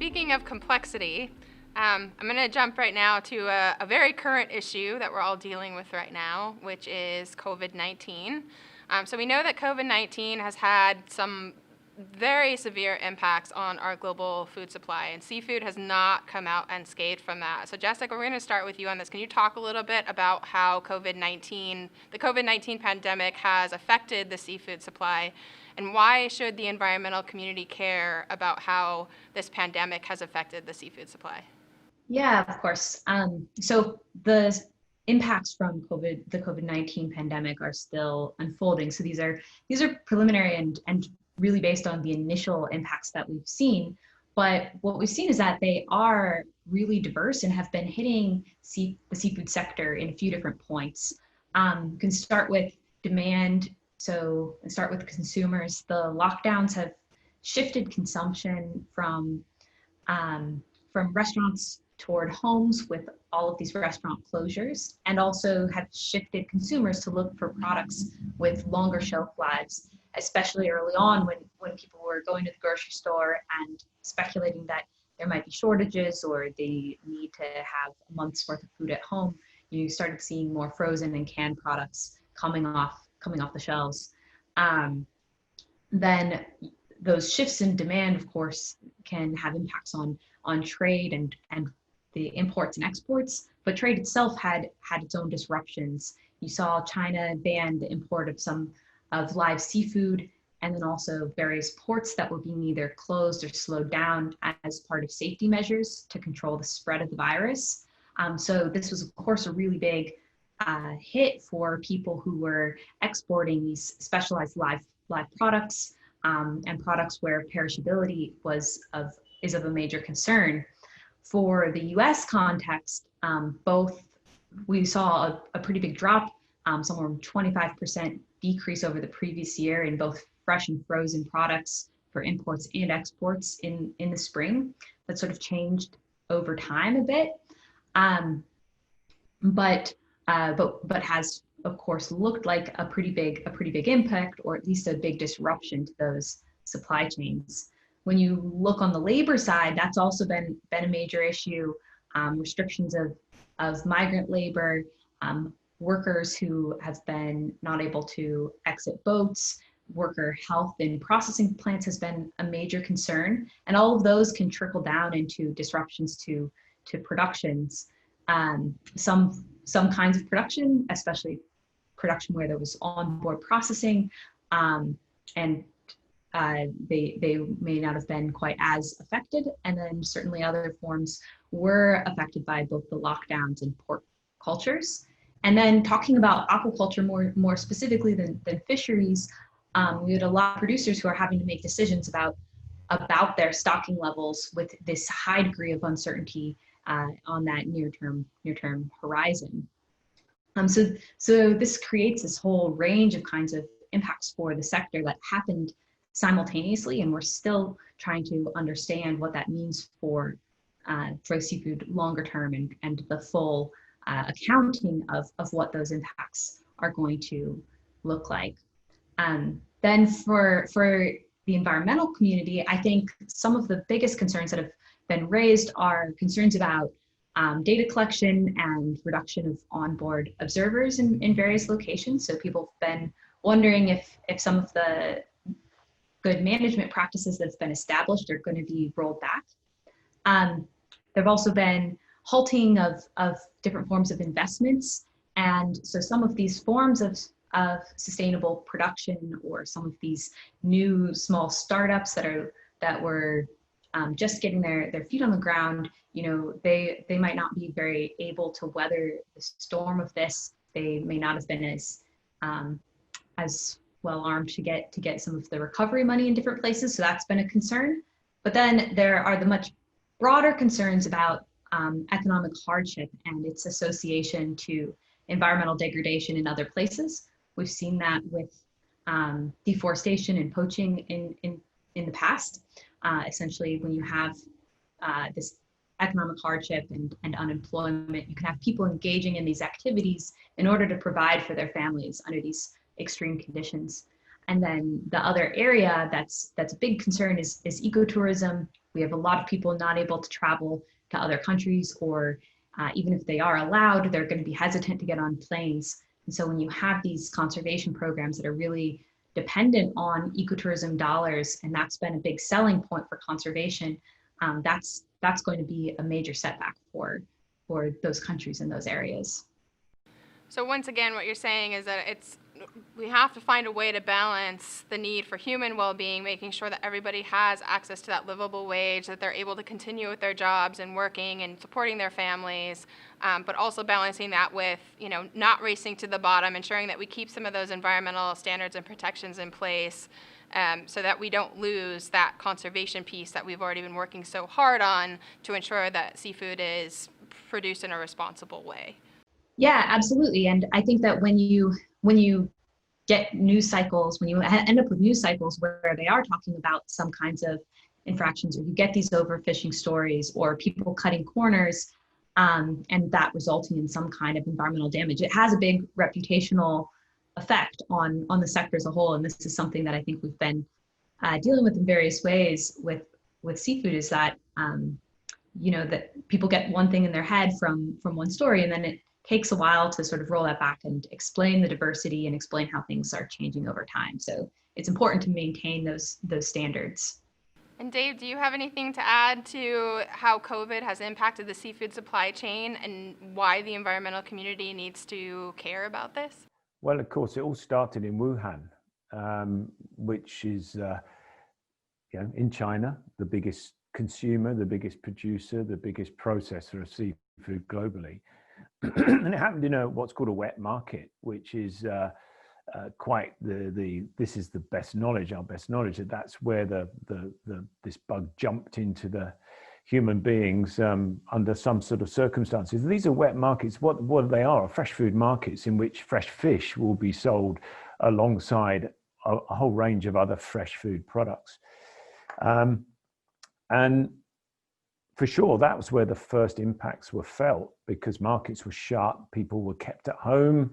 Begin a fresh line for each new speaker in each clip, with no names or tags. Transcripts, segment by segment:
speaking of complexity, I'm going to jump right now to a very current issue that we're all dealing with right now, which is COVID-19. So we know that COVID-19 has had some very severe impacts on our global food supply, and seafood has not come out unscathed from that. So Jessica, we're going to start with you on this. Can you talk a little bit about how the COVID-19 pandemic has affected the seafood supply, and why should the environmental community care about how this pandemic has affected the seafood supply?
Yeah, of course. So the impacts from the COVID-19 pandemic are still unfolding. So these are preliminary and really based on the initial impacts that we've seen. But what we've seen is that they are really diverse and have been hitting the seafood sector in a few different points. You can start with demand. So start with consumers. The lockdowns have shifted consumption from restaurants toward homes with all of these restaurant closures, and also have shifted consumers to look for products with longer shelf lives, especially early on when people were going to the grocery store and speculating that there might be shortages or they need to have a month's worth of food at home. You started seeing more frozen and canned products coming off the shelves. Then those shifts in demand, of course, can have impacts on trade and the imports and exports, but trade itself had its own disruptions. You saw China ban the import of live seafood, and then also various ports that were being either closed or slowed down as part of safety measures to control the spread of the virus. So this was, of course, a really big hit for people who were exporting these specialized live products, and products where perishability is of a major concern. For the US context, we saw a pretty big drop, somewhere 25% decrease over the previous year in both fresh and frozen products for imports and exports in the spring. That sort of changed over time a bit, but has of course looked like a pretty big impact, or at least a big disruption to those supply chains. When you look on the labor side, that's also been a major issue. Restrictions of migrant labor, workers who have been not able to exit boats, worker health in processing plants has been a major concern, and all of those can trickle down into disruptions to productions. Some kinds of production, especially production where there was onboard processing, and they may not have been quite as affected. And then certainly other forms were affected by both the lockdowns and port cultures. And then talking about aquaculture more specifically than fisheries, we had a lot of producers who are having to make decisions about their stocking levels with this high degree of uncertainty on that near-term horizon. So this creates this whole range of kinds of impacts for the sector that happened simultaneously, and we're still trying to understand what that means for seafood longer term and the full accounting of what those impacts are going to look like. Then for the environmental community, I think some of the biggest concerns that have been raised are concerns about data collection and reduction of onboard observers in various locations. So people have been wondering if some of the good management practices that's been established are going to be rolled back. There have also been halting of different forms of investments. And so some of these forms of sustainable production, or some of these new small startups that were just getting their feet on the ground, they might not be very able to weather the storm of this. They may not have been as well armed to get some of the recovery money in different places. So that's been a concern. But then there are the much broader concerns about economic hardship and its association to environmental degradation in other places. We've seen that with deforestation and poaching in the past. Essentially, when you have this economic hardship and unemployment, you can have people engaging in these activities in order to provide for their families under these extreme conditions. And then the other area that's a big concern is ecotourism. We have a lot of people not able to travel to other countries, or even if they are allowed, they're going to be hesitant to get on planes. And so when you have these conservation programs that are really dependent on ecotourism dollars, and that's been a big selling point for conservation, that's going to be a major setback for those countries in those areas.
So once again, what you're saying is that we have to find a way to balance the need for human well-being, making sure that everybody has access to that livable wage, that they're able to continue with their jobs and working and supporting their families, but also balancing that with, not racing to the bottom, ensuring that we keep some of those environmental standards and protections in place, so that we don't lose that conservation piece that we've already been working so hard on to ensure that seafood is produced in a responsible way.
Yeah, absolutely. And I think that when you get news cycles, when you end up with news cycles where they are talking about some kinds of infractions, or you get these overfishing stories or people cutting corners, and that resulting in some kind of environmental damage, it has a big reputational effect on the sector as a whole. And this is something that I think we've been dealing with in various ways with seafood, is that that people get one thing in their head from one story, and then it takes a while to sort of roll that back and explain the diversity and explain how things are changing over time. So it's important to maintain those standards.
And Dave, do you have anything to add to how COVID has impacted the seafood supply chain and why the environmental community needs to care about this?
Well, of course, it all started in Wuhan, which is, in China, the biggest consumer, the biggest producer, the biggest processor of seafood globally. And it happened in what's called a wet market, which is quite this is the best knowledge, our best knowledge, that's where this bug jumped into the human beings under some sort of circumstances. These are wet markets. What they are fresh food markets in which fresh fish will be sold alongside a whole range of other fresh food products. And for sure, that was where the first impacts were felt, because markets were shut, people were kept at home,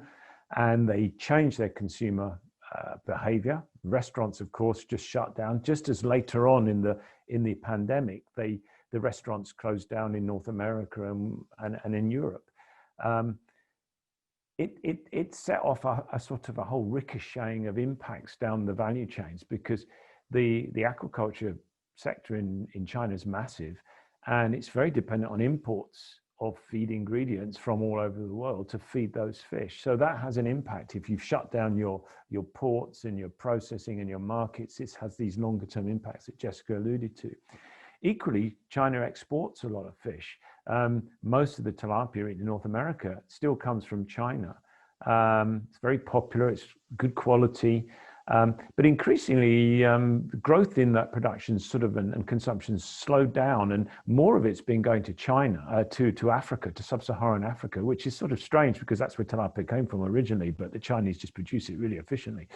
and they changed their consumer behavior. Restaurants, of course, just shut down. Just as later on in the pandemic, the restaurants closed down in North America and in Europe. It set off a sort of a whole ricocheting of impacts down the value chains, because the aquaculture sector in China is massive. And it's very dependent on imports of feed ingredients from all over the world to feed those fish. So that has an impact. If you've shut down your ports and your processing and your markets, it has these longer term impacts that Jessica alluded to. Equally, China exports a lot of fish. Most of the tilapia in North America still comes from China. It's very popular, it's good quality. But increasingly, growth in that production and consumption slowed down, and more of it's been going to China, to Africa, to sub-Saharan Africa, which is sort of strange because that's where tilapia came from originally, but the Chinese just produce it really efficiently.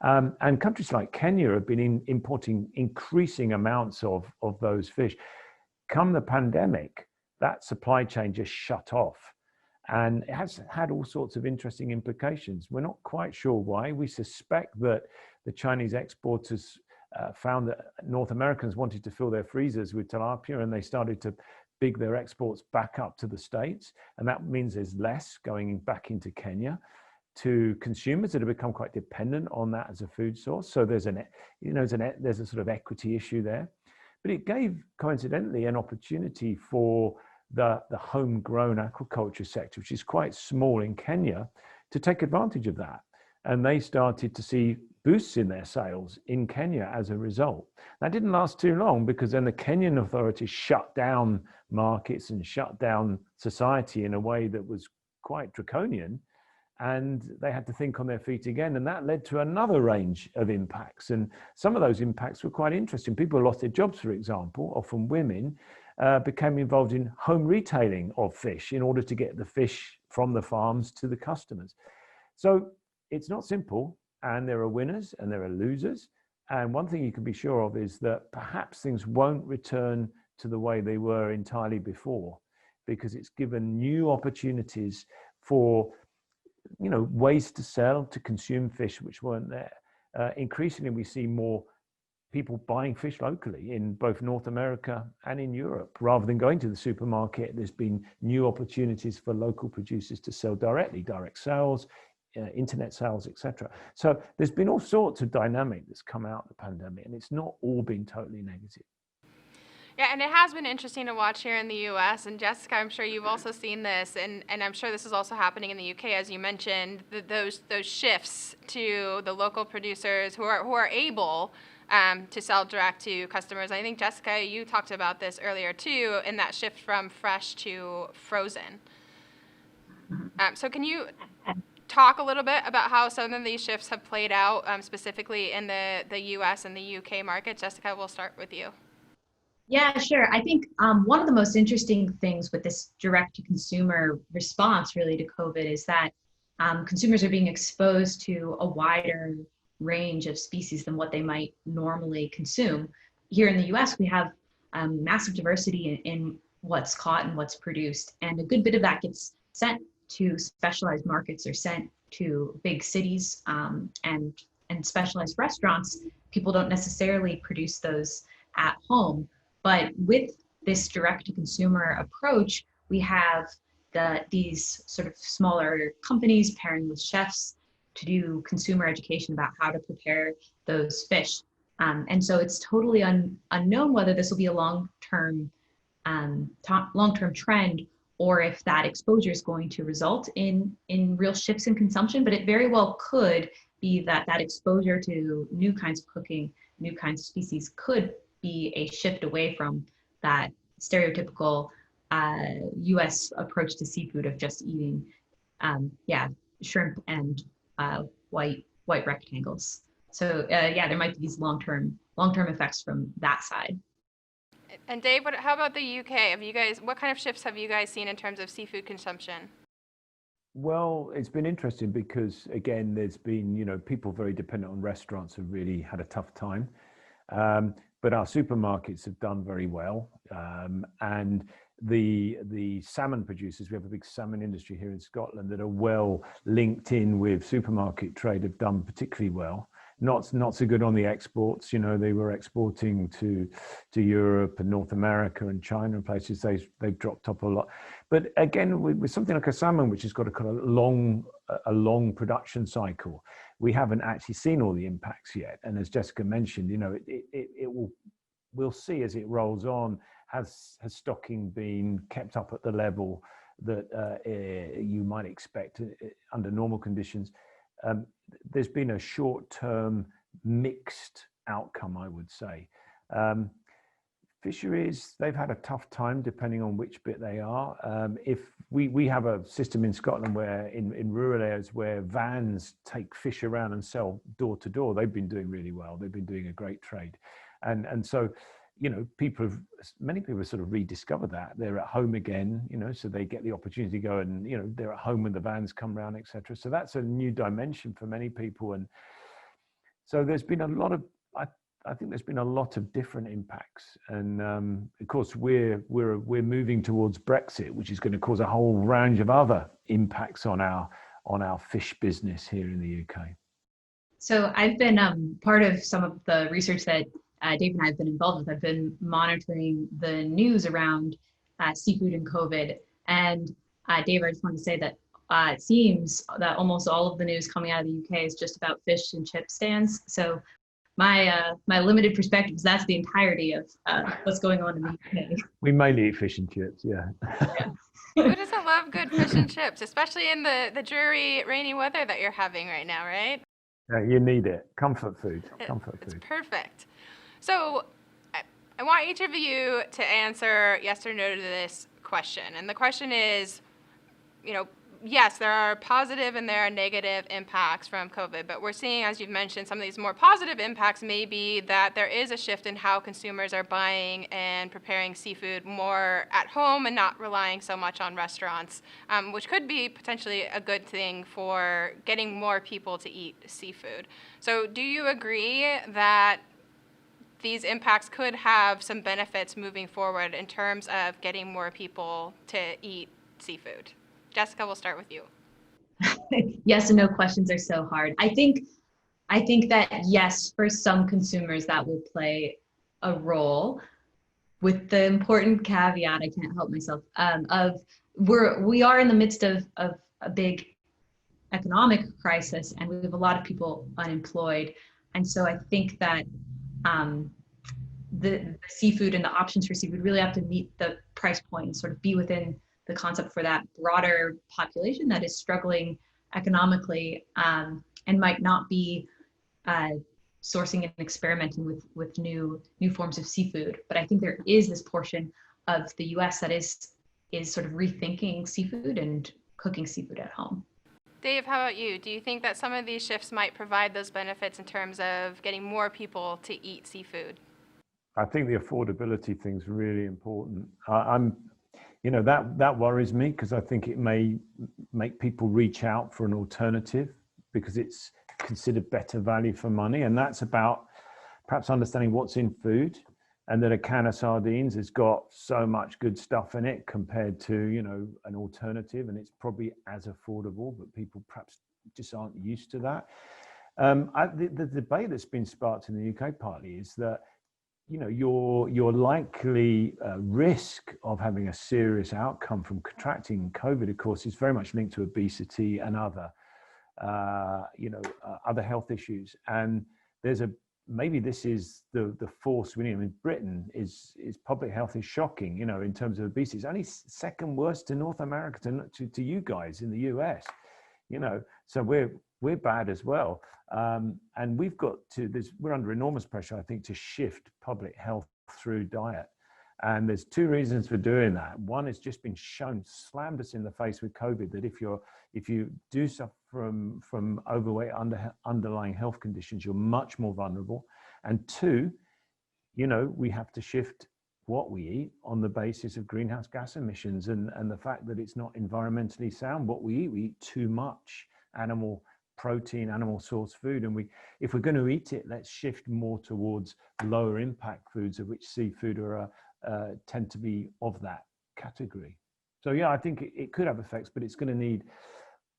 And countries like Kenya have been importing increasing amounts of those fish. Come the pandemic, that supply chain just shut off. And it has had all sorts of interesting implications. We're not quite sure why. We suspect that the Chinese exporters found that North Americans wanted to fill their freezers with tilapia, and they started to big their exports back up to the States. And that means there's less going back into Kenya to consumers that have become quite dependent on that as a food source. So there's a sort of equity issue there. But it gave, coincidentally, an opportunity for the homegrown aquaculture sector, which is quite small in Kenya, to take advantage of that. And they started to see boosts in their sales in Kenya as a result. That didn't last too long, because then the Kenyan authorities shut down markets and shut down society in a way that was quite draconian. And they had to think on their feet again. And that led to another range of impacts. And some of those impacts were quite interesting. People lost their jobs, for example, often women, became involved in home retailing of fish in order to get the fish from the farms to the customers. So it's not simple, and there are winners and there are losers. And one thing you can be sure of is that perhaps things won't return to the way they were entirely before, because it's given new opportunities for ways to sell, to consume fish which weren't there. increasingly we see more people buying fish locally in both North America and in Europe. Rather than going to the supermarket, there's been new opportunities for local producers to sell directly, direct sales, internet sales, etc. So there's been all sorts of dynamic that's come out of the pandemic, and it's not all been totally negative.
Yeah, and it has been interesting to watch here in the U.S. And Jessica, I'm sure you've also seen this, and I'm sure this is also happening in the U.K. as you mentioned, those shifts to the local producers who are able to sell direct to customers. I think Jessica, you talked about this earlier too, in that shift from fresh to frozen. So can you talk a little bit about how some of these shifts have played out specifically in the U.S. and the U.K. market? Jessica, we'll start with you.
Yeah, sure. I think one of the most interesting things with this direct-to-consumer response really to COVID is that consumers are being exposed to a wider range of species than what they might normally consume. Here in the US, we have massive diversity in what's caught and what's produced, and a good bit of that gets sent to specialized markets or sent to big cities and specialized restaurants. People don't necessarily produce those at home. But with this direct-to-consumer approach, we have these sort of smaller companies pairing with chefs to do consumer education about how to prepare those fish. And so it's totally unknown whether this will be a long-term trend or if that exposure is going to result in real shifts in consumption. But it very well could be that exposure to new kinds of cooking, new kinds of species could be a shift away from that stereotypical U.S. approach to seafood of just eating, shrimp and white rectangles. So there might be these long-term effects from that side.
And Dave, how about the UK? What kind of shifts have you guys seen in terms of seafood consumption?
Well, it's been interesting because again, there's been, people very dependent on restaurants have really had a tough time. But our supermarkets have done very well. And the salmon producers, we have a big salmon industry here in Scotland that are well linked in with supermarket trade, have done particularly well. Not so good on the exports. They were exporting to Europe and North America and China and places. They've dropped off a lot. But again, with something like a salmon, which has got a kind of long production cycle, we haven't actually seen all the impacts yet. And as Jessica mentioned, we'll see as it rolls on. Has stocking been kept up at the level that you might expect under normal conditions? There's been a short-term mixed outcome, I would say. Fisheries, they've had a tough time depending on which bit they are. If we have a system in Scotland where in rural areas where vans take fish around and sell door to door, they've been doing really well. They've been doing a great trade. And so, many people have sort of rediscovered that. They're at home again, so they get the opportunity to go and, they're at home when the vans come around, etc. So that's a new dimension for many people. And so there's been a lot of, I think there's been a lot of different impacts. And of course, we're moving towards Brexit, which is going to cause a whole range of other impacts on our fish business here in the UK.
So I've been part of some of the research that Dave and I have been involved with. I've been monitoring the news around seafood and COVID. And Dave, I just want to say that it seems that almost all of the news coming out of the UK is just about fish and chip stands. So my limited perspective is that's the entirety of what's going on in the UK.
We mainly eat fish and chips, yeah.
Who doesn't love good fish and chips, especially in the dreary, rainy weather that you're having right now, right?
Yeah, you need it. Comfort food.
It's perfect. So I want each of you to answer yes or no to this question. And the question is, yes, there are positive and there are negative impacts from COVID, but we're seeing, as you've mentioned, some of these more positive impacts may be that there is a shift in how consumers are buying and preparing seafood more at home and not relying so much on restaurants, which could be potentially a good thing for getting more people to eat seafood. So do you agree that these impacts could have some benefits moving forward in terms of getting more people to eat seafood? Jessica, we'll start with you.
Yes and no questions are so hard. I think I think that yes, for some consumers that will play a role, with the important caveat, I can't help myself, of we are in the midst of a big economic crisis, and we have a lot of people unemployed. And so I think that the seafood and the options for seafood really have to meet the price point and sort of be within the concept for that broader population that is struggling economically, and might not be sourcing and experimenting with new forms of seafood. But I think there is this portion of the US that is sort of rethinking seafood and cooking seafood at home.
Dave, how about you? Do you think that some of these shifts might provide those benefits in terms of getting more people to eat seafood?
I think the affordability thing's really important. I'm, you know, that worries me, because I think it may make people reach out for an alternative because it's considered better value for money. And that's about perhaps understanding what's in food, and that a can of sardines has got so much good stuff in it compared to, you know, an alternative, and it's probably as affordable, but people perhaps just aren't used to that. The debate that's been sparked in the UK partly is that, you know, your likely risk of having a serious outcome from contracting COVID, of course, is very much linked to obesity and other other health issues. And there's maybe this is the force we need. I mean, Britain is public health is shocking, you know, in terms of obesity. It's only second worst to North America, to you guys in the US, you know, so we're bad as well. And we've got we're under enormous pressure, I think, to shift public health through diet. And there's two reasons for doing that. One is just been slammed us in the face with COVID, that if you do suffer from overweight, underlying health conditions, you're much more vulnerable. And two, you know, we have to shift what we eat on the basis of greenhouse gas emissions and the fact that it's not environmentally sound. What we eat too much animal protein, animal source food. And if we're going to eat it, let's shift more towards lower impact foods, of which seafood tend to be of that category. So yeah, I think it could have effects, but it's going to need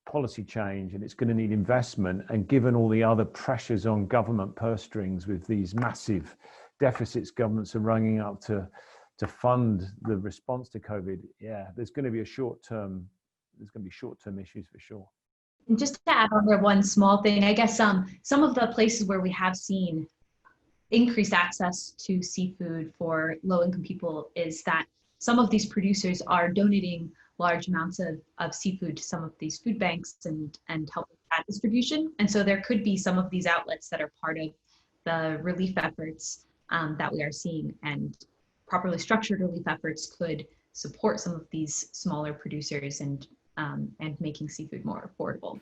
policy change, and it's going to need investment. And given all the other pressures on government purse strings with these massive deficits governments are running up to fund the response to COVID, yeah, there's going to be short-term issues for sure.
And just to add on there one small thing, I guess some of the places where we have seen increased access to seafood for low-income people is that some of these producers are donating large amounts of seafood to some of these food banks and help with that distribution. And so there could be some of these outlets that are part of the relief efforts that we are seeing, and properly structured relief efforts could support some of these smaller producers and making seafood more affordable.